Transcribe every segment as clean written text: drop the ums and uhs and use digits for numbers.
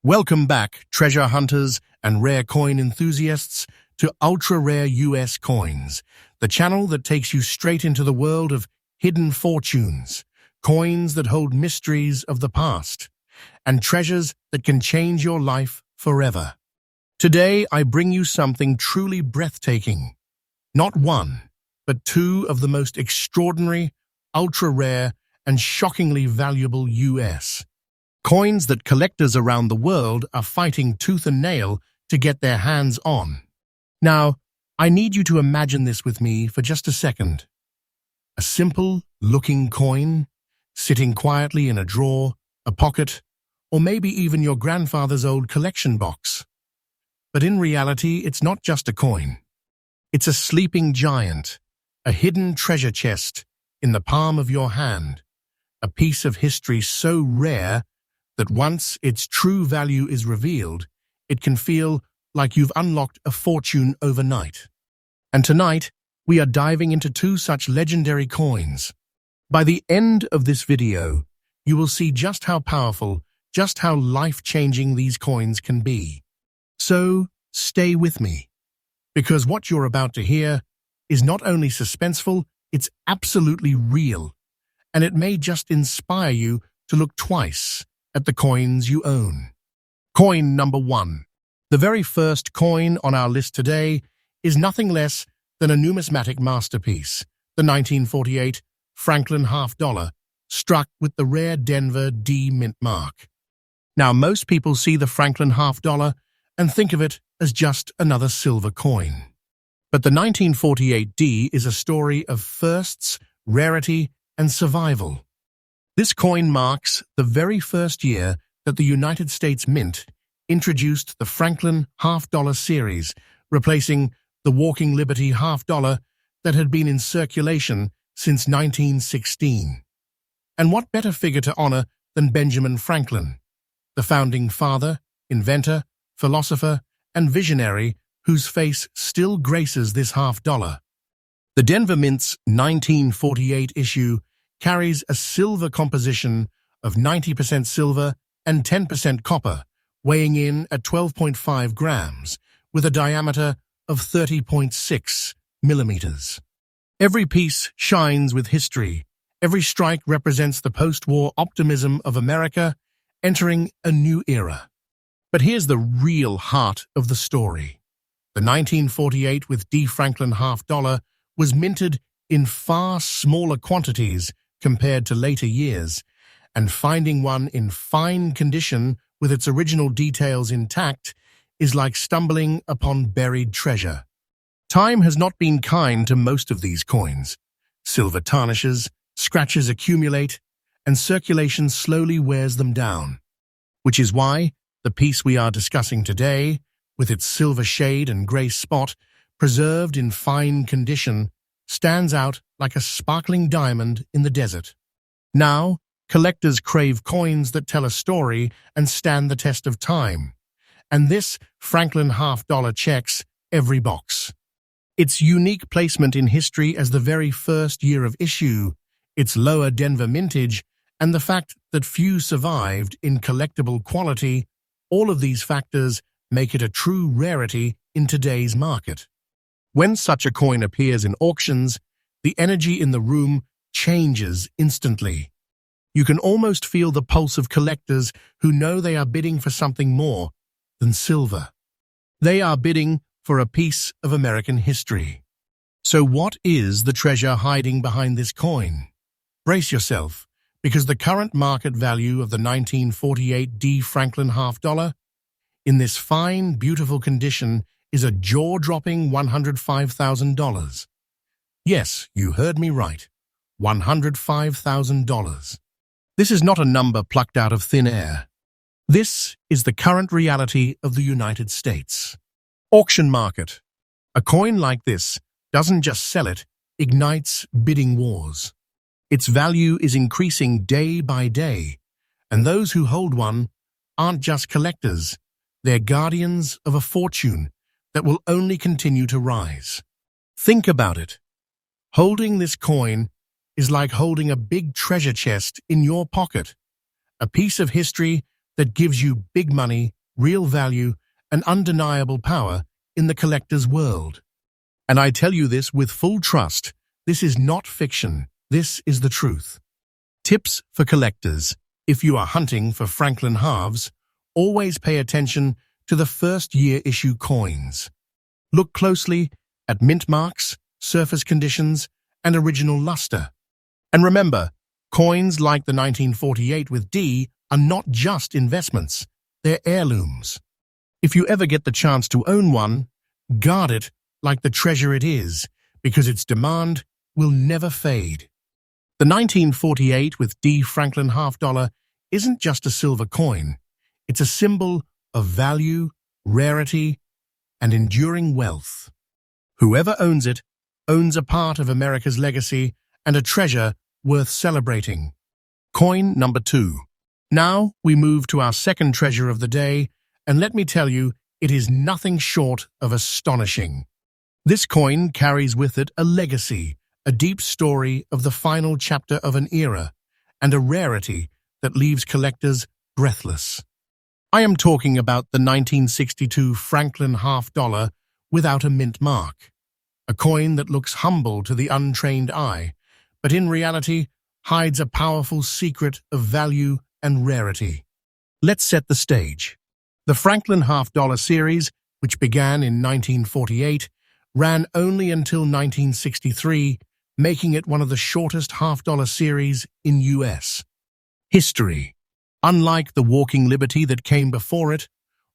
Welcome back, treasure hunters and rare coin enthusiasts, to ultra-rare US coins, the channel that takes you straight into the world of hidden fortunes, coins that hold mysteries of the past, and treasures that can change your life forever. Today, I bring you something truly breathtaking. Not one, but two of the most extraordinary, ultra-rare, and shockingly valuable US coins that collectors around the world are fighting tooth and nail to get their hands on. Now, I need you to imagine this with me for just a second. A simple-looking coin, sitting quietly in a drawer, a pocket, or maybe even your grandfather's old collection box. But in reality, it's not just a coin. It's a sleeping giant, a hidden treasure chest in the palm of your hand, a piece of history so rare that once its true value is revealed, it can feel like you've unlocked a fortune overnight. And tonight, we are diving into two such legendary coins. By the end of this video, you will see just how powerful, just how life-changing these coins can be. So, stay with me, because what you're about to hear is not only suspenseful, it's absolutely real, and it may just inspire you to look twice at the coins you own. Coin number 1. The very first coin on our list today is nothing less than a numismatic masterpiece, the 1948 Franklin half-dollar, struck with the rare Denver D mint mark. Now, most people see the Franklin half-dollar and think of it as just another silver coin. But the 1948 D is a story of firsts, rarity, and survival. This coin marks the very first year that the United States Mint introduced the Franklin half-dollar series, replacing the Walking Liberty half-dollar that had been in circulation since 1916. And what better figure to honor than Benjamin Franklin, the founding father, inventor, philosopher, and visionary whose face still graces this half-dollar. The Denver Mint's 1948 issue carries a silver composition of 90% silver and 10% copper, weighing in at 12.5 grams, with a diameter of 30.6 millimeters. Every piece shines with history. Every strike represents the post-war optimism of America entering a new era. But here's the real heart of the story. The 1948 with D. Franklin half-dollar was minted in far smaller quantities compared to later years, and finding one in fine condition with its original details intact is like stumbling upon buried treasure. Time has not been kind to most of these coins. Silver tarnishes, scratches accumulate, and circulation slowly wears them down. Which is why the piece we are discussing today, with its silver shade and grey spot, preserved in fine condition, stands out like a sparkling diamond in the desert. Now, collectors crave coins that tell a story and stand the test of time. And this Franklin half-dollar checks every box. Its unique placement in history as the very first year of issue, its lower Denver mintage, and the fact that few survived in collectible quality, all of these factors make it a true rarity in today's market. When such a coin appears in auctions, the energy in the room changes instantly. You can almost feel the pulse of collectors who know they are bidding for something more than silver. They are bidding for a piece of American history. So what is the treasure hiding behind this coin? Brace yourself, because the current market value of the 1948 D. Franklin half-dollar in this fine, beautiful condition is a jaw-dropping $105,000. Yes, you heard me right. $105,000. This is not a number plucked out of thin air. This is the current reality of the United States. Auction market. A coin like this doesn't just sell it, ignites bidding wars. Its value is increasing day by day, and those who hold one aren't just collectors, they're guardians of a fortune that will only continue to rise. Think about it. Holding this coin is like holding a big treasure chest in your pocket, a piece of history that gives you big money real value, and undeniable power in the collector's world. And I tell you this with full trust. This is not fiction. This is the truth. Tips for collectors. If you are hunting for Franklin halves, always pay attention to the first-year issue coins. Look closely at mint marks, surface conditions, and original luster. And remember, coins like the 1948 with D are not just investments, they're heirlooms. If you ever get the chance to own one, guard it like the treasure it is, because its demand will never fade. The 1948 with D Franklin half dollar isn't just a silver coin. It's a symbol of value, rarity, and enduring wealth. Whoever owns it owns a part of America's legacy and a treasure worth celebrating. Coin number 2. Now we move to our second treasure of the day, and let me tell you, it is nothing short of astonishing. This coin carries with it a legacy, a deep story of the final chapter of an era, and a rarity that leaves collectors breathless. I am talking about the 1962 Franklin half dollar without a mint mark, a coin that looks humble to the untrained eye, but in reality hides a powerful secret of value and rarity. Let's set the stage. The Franklin half dollar series, which began in 1948, ran only until 1963, making it one of the shortest half-dollar series in U.S. history. Unlike the Walking Liberty that came before it,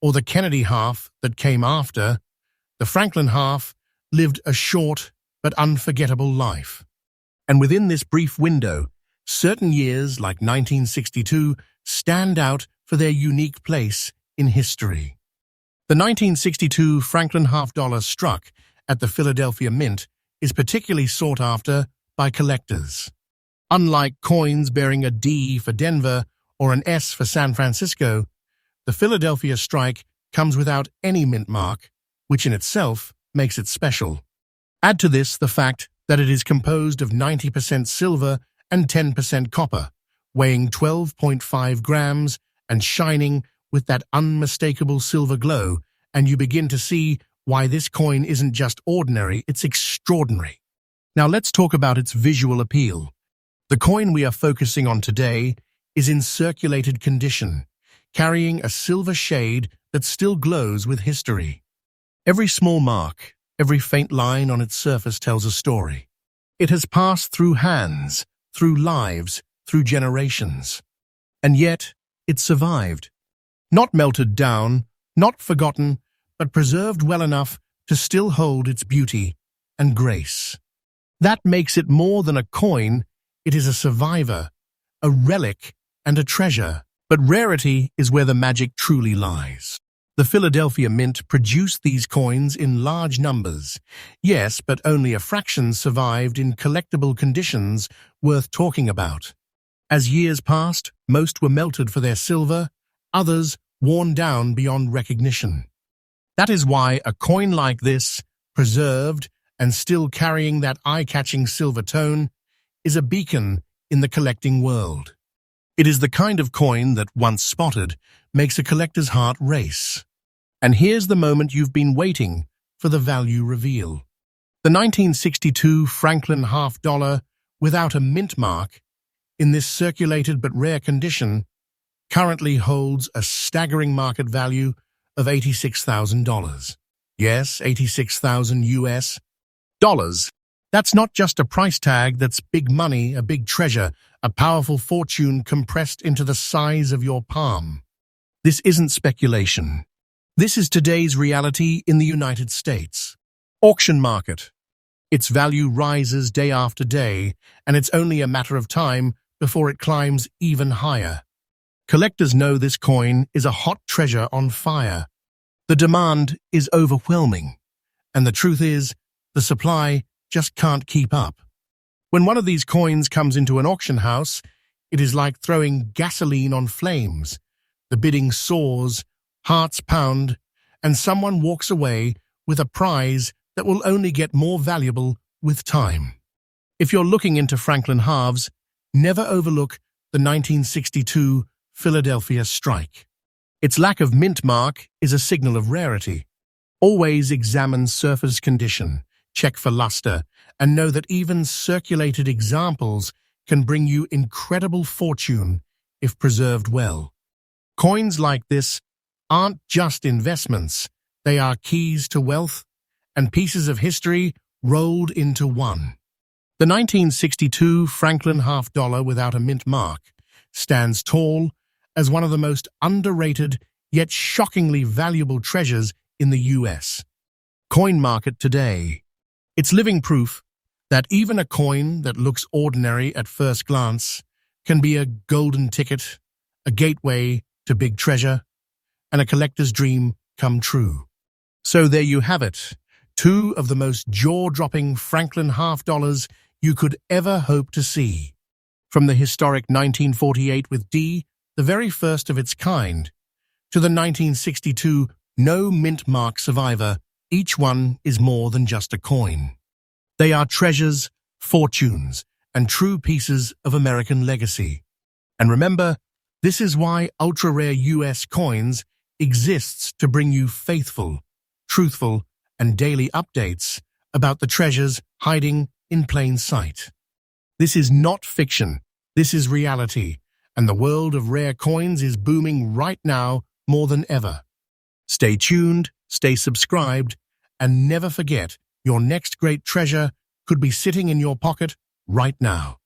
or the Kennedy half that came after, the Franklin half lived a short but unforgettable life. And within this brief window, certain years like 1962 stand out for their unique place in history. The 1962 Franklin half dollar struck at the Philadelphia Mint is particularly sought after by collectors. Unlike coins bearing a D for Denver or an S for San Francisco, the Philadelphia strike comes without any mint mark, which in itself makes it special. Add to this the fact that it is composed of 90% silver and 10% copper, weighing 12.5 grams and shining with that unmistakable silver glow, and you begin to see why this coin isn't just ordinary, it's extraordinary. Now let's talk about its visual appeal. The coin we are focusing on today is in circulated condition, carrying a silver shade that still glows with history. Every small mark, every faint line on its surface tells a story. It has passed through hands, through lives, through generations. And yet, it survived. Not melted down, not forgotten, but preserved well enough to still hold its beauty and grace. That makes it more than a coin. It is a survivor, a relic, and a treasure. But rarity is where the magic truly lies. The Philadelphia Mint produced these coins in large numbers. Yes, but only a fraction survived in collectible conditions worth talking about. As years passed, most were melted for their silver, others worn down beyond recognition. That is why a coin like this, preserved and still carrying that eye-catching silver tone, is a beacon in the collecting world. It is the kind of coin that, once spotted, makes a collector's heart race. And here's the moment you've been waiting for: the value reveal. The 1962 Franklin half dollar, without a mint mark, in this circulated but rare condition, currently holds a staggering market value of $86,000. Yes, 86,000 US dollars. That's not just a price tag, that's big money, a big treasure, a powerful fortune compressed into the size of your palm. This isn't speculation. This is today's reality in the United States. Auction market. Its value rises day after day, and it's only a matter of time before it climbs even higher. Collectors know this coin is a hot treasure on fire. The demand is overwhelming, and the truth is, the supply just can't keep up. When one of these coins comes into an auction house, it is like throwing gasoline on flames. The bidding soars, hearts pound, and someone walks away with a prize that will only get more valuable with time. If you're looking into Franklin halves, never overlook the 1962 Philadelphia strike. Its lack of mint mark is a signal of rarity. Always examine surface condition, check for luster, and know that even circulated examples can bring you incredible fortune if preserved well. Coins like this aren't just investments, they are keys to wealth and pieces of history rolled into one. The 1962 Franklin half-dollar without a mint mark stands tall as one of the most underrated yet shockingly valuable treasures in the US coin market today. It's living proof that even a coin that looks ordinary at first glance can be a golden ticket, a gateway to big treasure, and a collector's dream come true. So there you have it, two of the most jaw-dropping Franklin half-dollars you could ever hope to see. From the historic 1948 with D, the very first of its kind, to the 1962 no mint mark survivor, each one is more than just a coin. They are treasures, fortunes, and true pieces of American legacy. And remember, this is why ultra-rare US coins exists to bring you faithful, truthful, and daily updates about the treasures hiding in plain sight. This is not fiction, this is reality, and the world of rare coins is booming right now more than ever. Stay tuned, stay subscribed, and never forget your next great treasure could be sitting in your pocket right now.